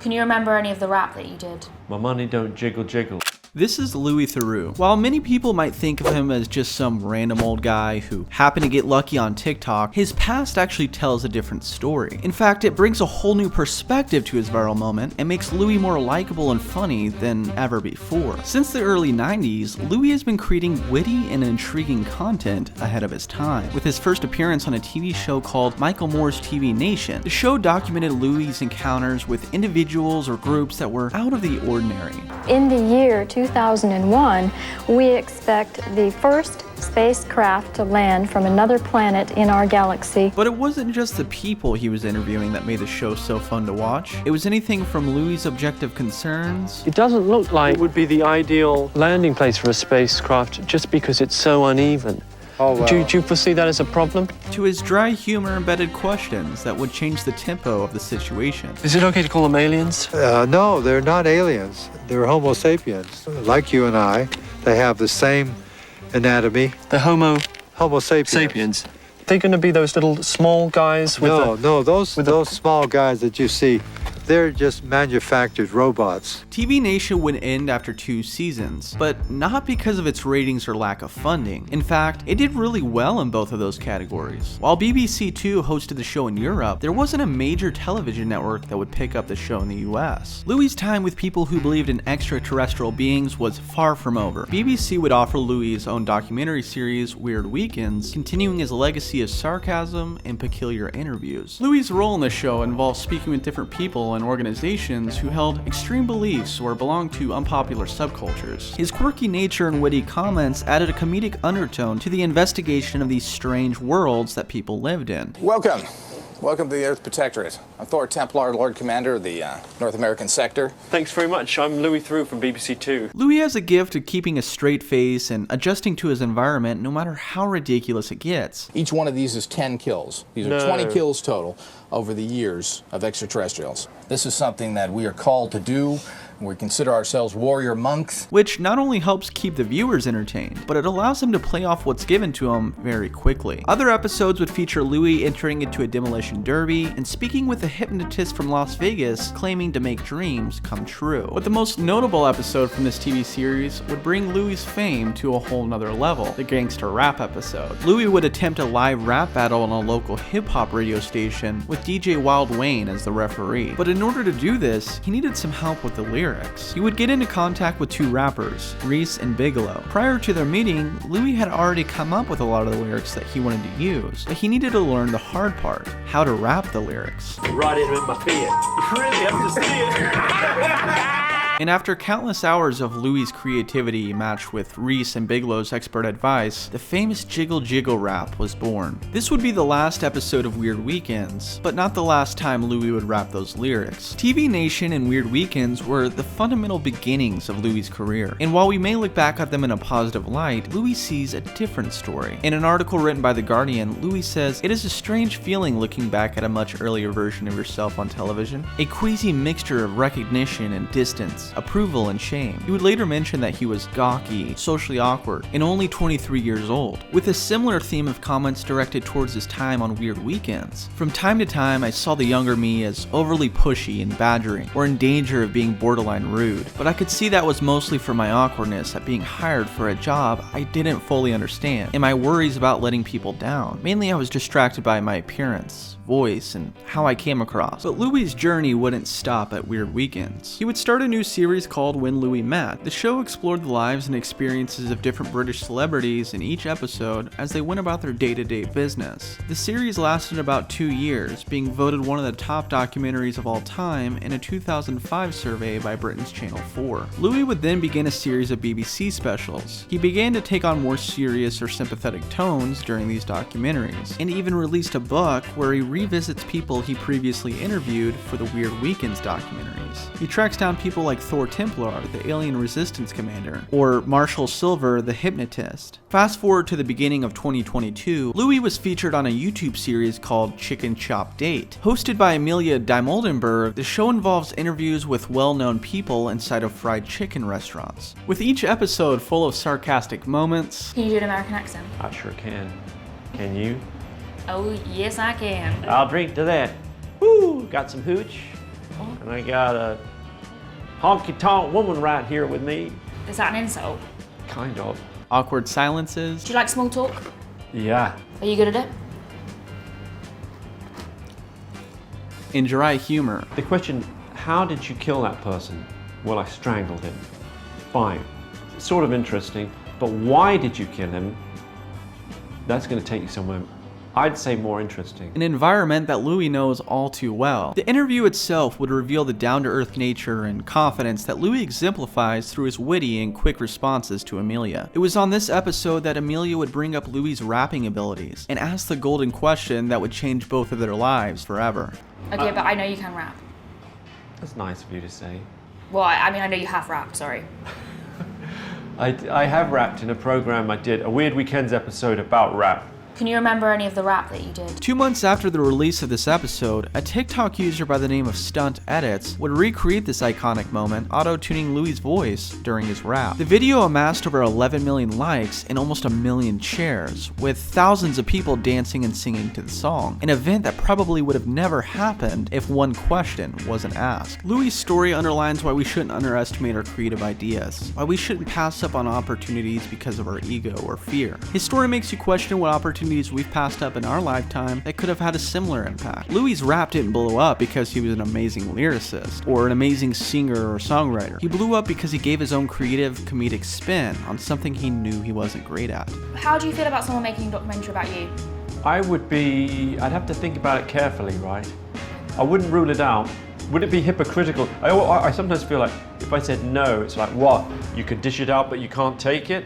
Can you remember any of the rap that you did? My money don't jiggle jiggle. This is Louis Theroux. While many people might think of him as just some random old guy who happened to get lucky on TikTok, his past actually tells a different story. In fact, it brings a whole new perspective to his viral moment and makes Louis more likable and funny than ever before. Since the early 90s, Louis has been creating witty and intriguing content ahead of his time. With his first appearance on a TV show called Michael Moore's TV Nation, the show documented Louis' encounters with individuals or groups that were out of the ordinary. In the year 2001, we expect the first spacecraft to land from another planet in our galaxy. But it wasn't just the people he was interviewing that made the show so fun to watch. It was anything from Louis' objective concerns. It doesn't look like it would be the ideal landing place for a spacecraft just because it's so uneven. Oh, well. Do you foresee that as a problem? To his dry humor embedded questions that would change the tempo of the situation. Is it okay to call them aliens? No, they're not aliens. They're Homo sapiens, like you and I. They have the same anatomy. The Homo sapiens. sapiens. They're going to be those little small guys with those small guys that you see, they're just manufactured robots. TV Nation would end after 2 seasons, but not because of its ratings or lack of funding. In fact, it did really well in both of those categories. While BBC Two hosted the show in Europe, there wasn't a major television network that would pick up the show in the US. Louis' time with people who believed in extraterrestrial beings was far from over. BBC would offer Louis his own documentary series, Weird Weekends, continuing his legacy of sarcasm and peculiar interviews. Louis' role in the show involved speaking with different people and organizations who held extreme beliefs or belonged to unpopular subcultures. His quirky nature and witty comments added a comedic undertone to the investigation of these strange worlds that people lived in. Welcome to the Earth Protectorate. I'm Thor Templar, Lord Commander of the North American Sector. Thanks very much. I'm Louis Theroux from BBC Two. Louis has a gift of keeping a straight face and adjusting to his environment no matter how ridiculous it gets. Each one of these is 10 kills. These are 20 kills total over the years of extraterrestrials. This is something that we are called to do. We consider ourselves warrior monks. Which not only helps keep the viewers entertained, but it allows them to play off what's given to them very quickly. Other episodes would feature Louis entering into a demolition derby and speaking with a hypnotist from Las Vegas claiming to make dreams come true. But the most notable episode from this TV series would bring Louis' fame to a whole nother level, the gangster rap episode. Louis would attempt a live rap battle on a local hip-hop radio station with DJ Wild Wayne as the referee. But in order to do this, he needed some help with the lyrics. He would get into contact with 2 rappers, Reese and Bigelow. Prior to their meeting, Louis had already come up with a lot of the lyrics that he wanted to use, but he needed to learn the hard part, how to rap the lyrics. Right in with my feet. You really have to see it. And after countless hours of Louis' creativity matched with Reese and Bigelow's expert advice, the famous Jiggle Jiggle rap was born. This would be the last episode of Weird Weekends, but not the last time Louis would rap those lyrics. TV Nation and Weird Weekends were the fundamental beginnings of Louis' career, and while we may look back at them in a positive light, Louis sees a different story. In an article written by The Guardian, Louis says, "It is a strange feeling looking back at a much earlier version of yourself on television, a queasy mixture of recognition and distance, approval and shame." He would later mention that he was gawky, socially awkward, and only 23 years old, with a similar theme of comments directed towards his time on Weird Weekends. "From time to time, I saw the younger me as overly pushy and badgering, or in danger of being borderline rude, but I could see that was mostly for my awkwardness at being hired for a job I didn't fully understand, and my worries about letting people down. Mainly I was distracted by my appearance, voice, and how I came across." But Louis' journey wouldn't stop at Weird Weekends. He would start a new series called When Louis Met. The show explored the lives and experiences of different British celebrities in each episode as they went about their day-to-day business. The series lasted about 2 years, being voted one of the top documentaries of all time in a 2005 survey by Britain's Channel 4. Louis would then begin a series of BBC specials. He began to take on more serious or sympathetic tones during these documentaries, and even released a book where he revisits people he previously interviewed for the Weird Weekends documentaries. He tracks down people like Thor Templar, the alien resistance commander, or Marshall Silver, the hypnotist. Fast forward to the beginning of 2022, Louis was featured on a YouTube series called Chicken Chop Date. Hosted by Amelia Dimoldenberg, the show involves interviews with well-known people inside of fried chicken restaurants, with each episode full of sarcastic moments. Can you do an American accent? I sure can. Can you? Oh, yes I can. I'll drink to that. Woo! Got some hooch? And I got a honky-tonk woman right here with me. Is that an insult? Kind of. Awkward silences. Do you like small talk? Yeah. Are you good at it? And dry humor. The question, how did you kill that person? Well, I strangled him. Fine. Sort of interesting, but why did you kill him? That's going to take you somewhere, I'd say, more interesting. An environment that Louis knows all too well. The interview itself would reveal the down-to-earth nature and confidence that Louis exemplifies through his witty and quick responses to Amelia. It was on this episode that Amelia would bring up Louis' rapping abilities and ask the golden question that would change both of their lives forever. Okay, but I know you can rap. That's nice of you to say. Well, I mean, I know you have rapped, sorry. I have rapped in a program I did, a Weird Weekends episode about rap. Can you remember any of the rap that you did? 2 months after the release of this episode, a TikTok user by the name of Stunt Edits would recreate this iconic moment, auto-tuning Louis' voice during his rap. The video amassed over 11 million likes and almost 1 million shares, with thousands of people dancing and singing to the song, an event that probably would have never happened if one question wasn't asked. Louis' story underlines why we shouldn't underestimate our creative ideas, why we shouldn't pass up on opportunities because of our ego or fear. His story makes you question what opportunities we've passed up in our lifetime that could have had a similar impact. Louis' rap didn't blow up because he was an amazing lyricist or an amazing singer or songwriter. He blew up because he gave his own creative, comedic spin on something he knew he wasn't great at. How do you feel about someone making a documentary about you? I'd have to think about it carefully, right? I wouldn't rule it out. Would it be hypocritical? I sometimes feel like if I said no, it's like, what? You could dish it out, but you can't take it?